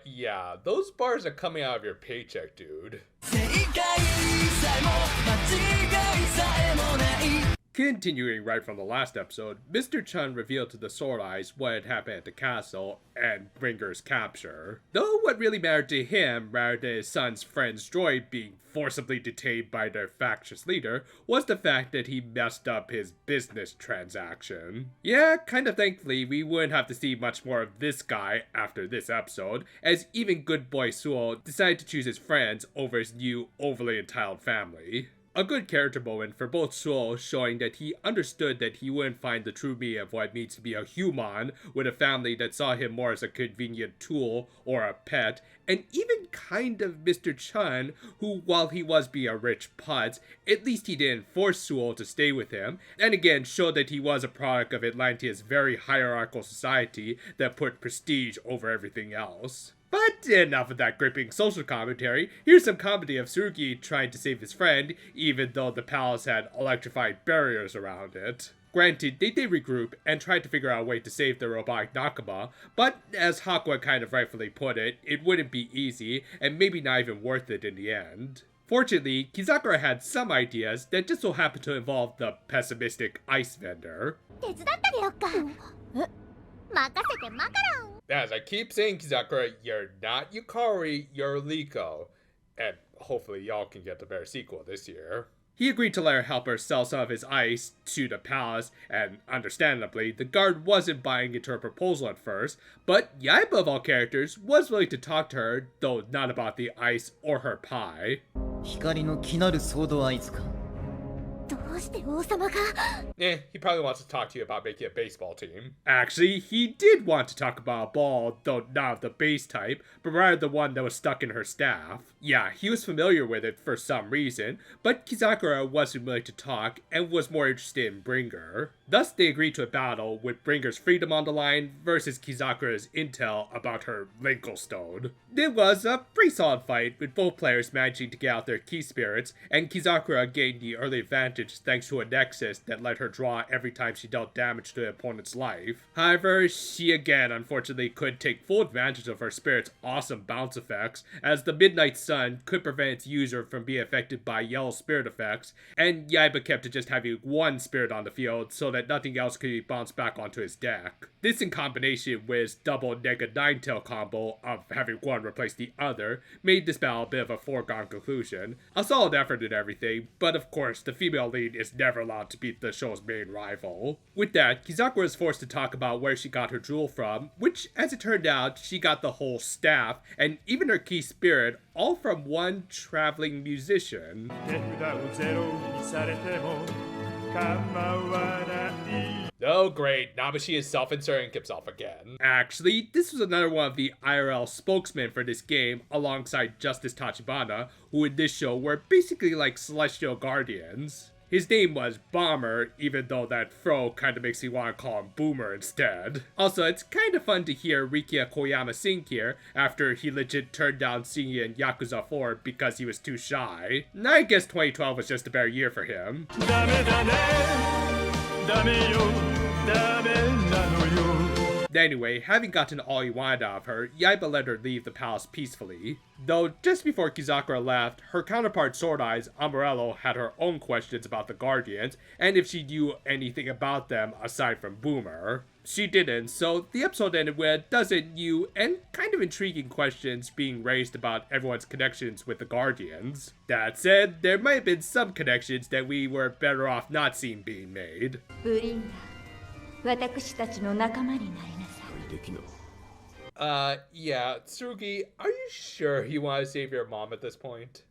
Yeah, those bars are coming out of your paycheck, dude. Continuing right from the last episode, Mr. Chun revealed to the Sword Eyes what had happened at the castle and Bringer's capture. Though what really mattered to him, rather than his son's friend's droid being forcibly detained by their factious leader, was the fact that he messed up his business transaction. Yeah, kind of thankfully, we wouldn't have to see much more of this guy after this episode, as even good boy Sewell decided to choose his friends over his new overly entitled family. A good character moment for both Sewell, showing that he understood that he wouldn't find the true meaning of what it means to be a human with a family that saw him more as a convenient tool or a pet, and even kind of Mr. Chun, who, while he was being a rich putz, at least he didn't force Sewell to stay with him, and again showed that he was a product of Atlantea's very hierarchical society that put prestige over everything else. But enough of that gripping social commentary. Here's some comedy of Tsurugi trying to save his friend, even though the palace had electrified barriers around it. Granted, they did regroup and tried to figure out a way to save the robotic Nakama, but as Hakua kind of rightfully put it, it wouldn't be easy, and maybe not even worth it in the end. Fortunately, Kizakura had some ideas that just so happened to involve the pessimistic ice vendor. As I keep saying, Kizakura, you're not Yukari, you're Liko. And hopefully y'all can get the better sequel this year. He agreed to let her help her sell some of his ice to the palace, and understandably, the guard wasn't buying into her proposal at first, but Yaiba of all characters was willing to talk to her, though not about the ice or her pie. He probably wants to talk to you about making a baseball team. Actually, he did want to talk about a ball, though not of the base type, but rather the one that was stuck in her staff. Yeah, he was familiar with it for some reason, but Kizakura wasn't willing to talk and was more interested in Bringer. Thus, they agreed to a battle with Bringer's freedom on the line versus Kizakura's intel about her Linkle Stone. It was a pretty solid fight, with both players managing to get out their key spirits, and Kizakura gained the early advantage thanks to a nexus that let her draw every time she dealt damage to the opponent's life. However, she again unfortunately couldn't take full advantage of her spirit's awesome bounce effects, as the Midnight Sun could prevent its user from being affected by yellow spirit effects, and Yaiba kept to just having one spirit on the field so that nothing else could be bounced back onto his deck. This in combination with his double -9 tail combo of having one replace the other made this battle a bit of a foregone conclusion. A solid effort and everything, but of course the female lead is never allowed to beat the show's main rival. With that, Kizakura was forced to talk about where she got her jewel from, which as it turned out, she got the whole staff and even her key spirit all from one traveling musician. Oh great, Namashi is self-inserting himself again. Actually, this was another one of the IRL spokesmen for this game alongside Justice Tachibana, who in this show were basically like celestial guardians. His name was Bomber, even though that fro kinda makes me want to call him Boomer instead. Also, it's kinda fun to hear Rikia Koyama sing here, after he legit turned down singing in Yakuza 4 because he was too shy. I guess 2012 was just a better year for him. Anyway, having gotten all he wanted out of her, Yaiba let her leave the palace peacefully. Though, just before Kizakura left, her counterpart Sword Eyes, Amorello, had her own questions about the Guardians, and if she knew anything about them aside from Boomer. She didn't, so the episode ended with a dozen new and kind of intriguing questions being raised about everyone's connections with the Guardians. That said, there might have been some connections that we were better off not seeing being made. Yeah, Tsurugi, are you sure you want to save your mom at this point?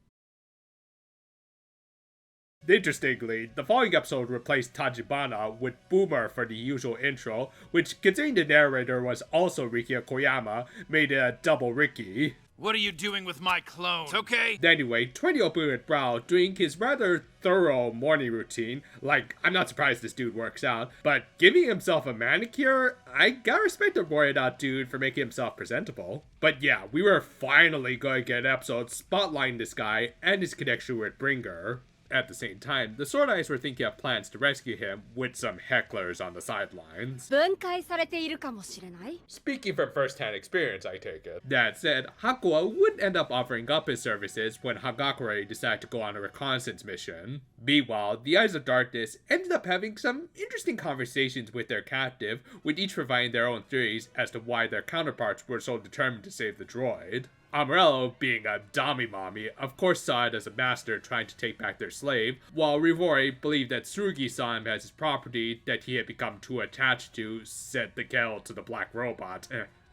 Interestingly, the following episode replaced Tachibana with Boomer for the usual intro, which, considering the narrator was also Rikia Koyama, made it a double Ricky. What are you doing with my clone? It's okay. Anyway, 20 opened with Brow doing his rather thorough morning routine. Like, I'm not surprised this dude works out, but giving himself a manicure? I gotta respect the boy that dude for making himself presentable. But yeah, we were finally going to get an episode spotlighting this guy and his connection with Bringer. at the same time, the Sword Eyes were thinking of plans to rescue him with some hecklers on the sidelines. 分解されているかもしれない Speaking from first-hand experience, I take it. That said, Hakuo would end up offering up his services when Hagakure decided to go on a reconnaissance mission. Meanwhile, the Eyes of Darkness ended up having some interesting conversations with their captive, with each providing their own theories as to why their counterparts were so determined to save the droid. Amarello, being a Dami-Mami, of course saw it as a master trying to take back their slave, while Rivori believed that Tsurugi saw him as his property that he had become too attached to, said the Gel to the black robot.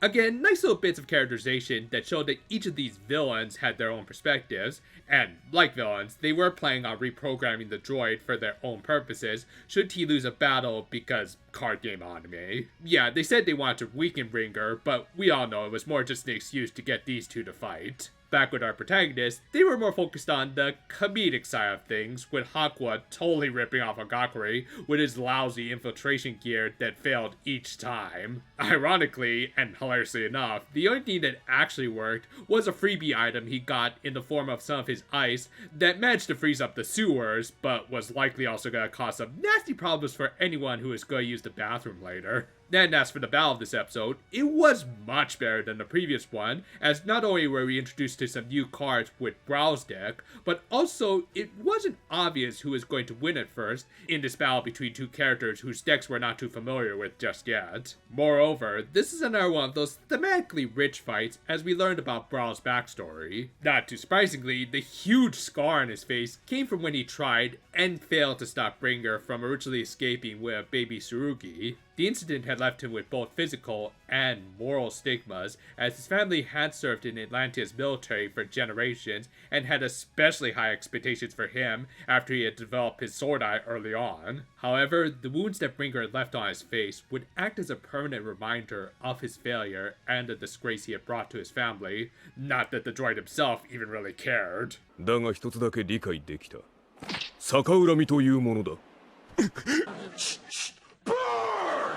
Again, nice little bits of characterization that showed that each of these villains had their own perspectives, and like villains, they were planning on reprogramming the droid for their own purposes should he lose a battle because card game anime. Yeah, they said they wanted to weaken Ringer, but we all know it was more just an excuse to get these two to fight. Back with our protagonists, they were more focused on the comedic side of things, with Hakua totally ripping off Agakure with his lousy infiltration gear that failed each time. Ironically, and hilariously enough, the only thing that actually worked was a freebie item he got in the form of some of his ice that managed to freeze up the sewers, but was likely also going to cause some nasty problems for anyone who is going to use the bathroom later. And as for the battle of this episode, it was much better than the previous one, as not only were we introduced to some new cards with Brow's deck, but also it wasn't obvious who was going to win at first in this battle between two characters whose decks we're not too familiar with just yet. Moreover, this is another one of those thematically rich fights as we learned about Brow's backstory. Not too surprisingly, the huge scar on his face came from when he tried and failed to stop Bringer from originally escaping with baby Tsurugi. The incident had left him with both physical and moral stigmas, as his family had served in Atlantea's military for generations and had especially high expectations for him after he had developed his sword eye early on. However, the wounds that Bringer had left on his face would act as a permanent reminder of his failure and the disgrace he had brought to his family, not that the droid himself even really cared. だが一つだけ理解できた。逆恨みというものだ。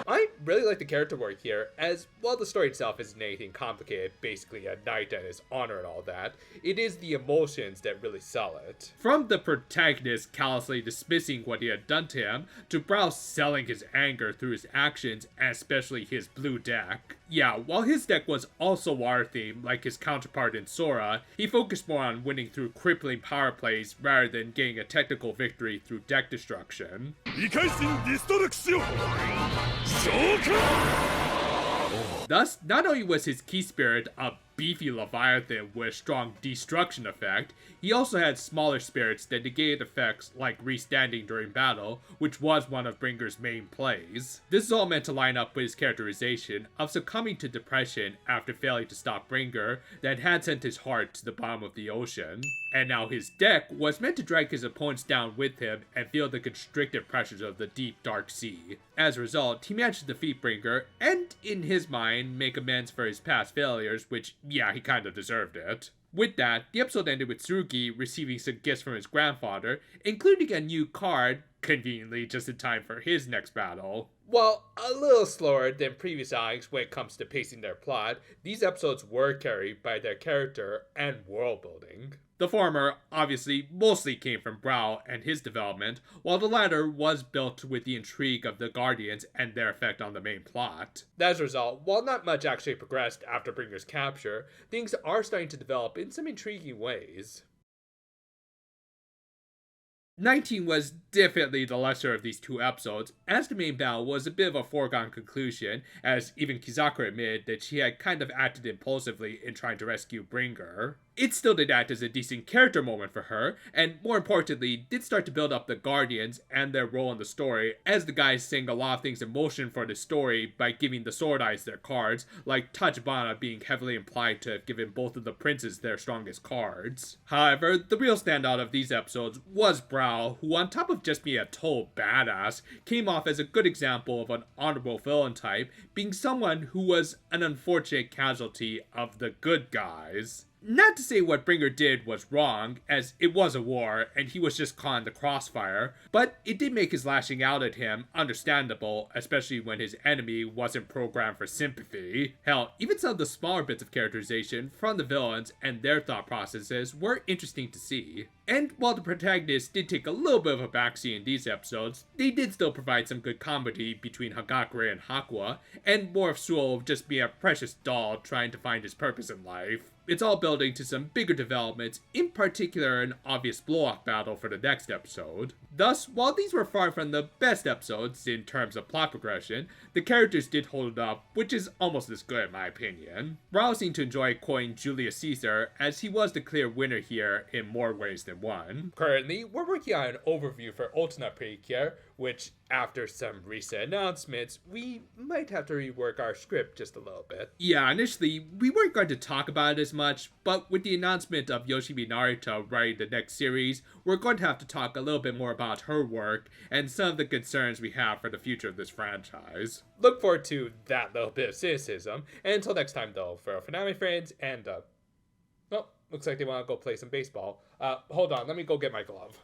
I really like the character work here, as while the story itself isn't anything complicated, basically a knight and his honor and all that, it is the emotions that really sell it. From the protagonist callously dismissing what he had done to him, to Brow selling his anger through his actions, and especially his blue deck. Yeah, while his deck was also water-themed, like his counterpart in Sora, he focused more on winning through crippling power plays rather than getting a technical victory through deck destruction. 異界神ディストラクション召喚 Thus, not only was his key spirit a beefy leviathan with strong destruction effect, he also had smaller spirits that negated effects like restanding during battle, which was one of Bringer's main plays. This is all meant to line up with his characterization of succumbing to depression after failing to stop Bringer that had sent his heart to the bottom of the ocean. And now his deck was meant to drag his opponents down with him and feel the constrictive pressures of the deep dark sea. As a result, he managed to defeat Bringer and, in his mind, make amends for his past failures, which, yeah, he kind of deserved it. With that, the episode ended with Tsurugi receiving some gifts from his grandfather, including a new card, conveniently just in time for his next battle. While a little slower than previous outings when it comes to pacing their plot, these episodes were carried by their character and world building. The former, obviously, mostly came from Brow and his development, while the latter was built with the intrigue of the Guardians and their effect on the main plot. As a result, while not much actually progressed after Bringer's capture, things are starting to develop in some intriguing ways. 19 was definitely the lesser of these two episodes, as the main battle was a bit of a foregone conclusion, as even Kizakura admitted that she had kind of acted impulsively in trying to rescue Bringer. It still did act as a decent character moment for her, and more importantly, did start to build up the Guardians and their role in the story, as the guys sang a lot of things in motion for the story by giving the Sword Eyes their cards, like Tachibana being heavily implied to have given both of the princes their strongest cards. However, the real standout of these episodes was Brow, who on top of just being a total badass, came off as a good example of an honorable villain type, being someone who was an unfortunate casualty of the good guys. Not to say what Bringer did was wrong, as it was a war and he was just caught in the crossfire, but it did make his lashing out at him understandable, especially when his enemy wasn't programmed for sympathy. Hell, even some of the smaller bits of characterization from the villains and their thought processes were interesting to see. And while the protagonists did take a little bit of a backseat in these episodes, they did still provide some good comedy between Hagakure and Hakua, and more of Suo just being a precious doll trying to find his purpose in life. It's all building to some bigger developments, in particular an obvious blow-off battle for the next episode. Thus, while these were far from the best episodes in terms of plot progression, the characters did hold up, which is almost as good in my opinion. Rousing to enjoy quoting Julius Caesar, as he was the clear winner here in more ways than one. Currently, we're working on an overview for Ultimate Precure, which, after some recent announcements, we might have to rework our script just a little bit. Yeah, initially, we weren't going to talk about it as much, but with the announcement of Yoshimi Narita writing the next series, we're going to have to talk a little bit more about her work and some of the concerns we have for the future of this franchise. Look forward to that little bit of cynicism, and until next time though, for now my friends, and well, looks like they want to go play some baseball. Hold on, let me go get my glove.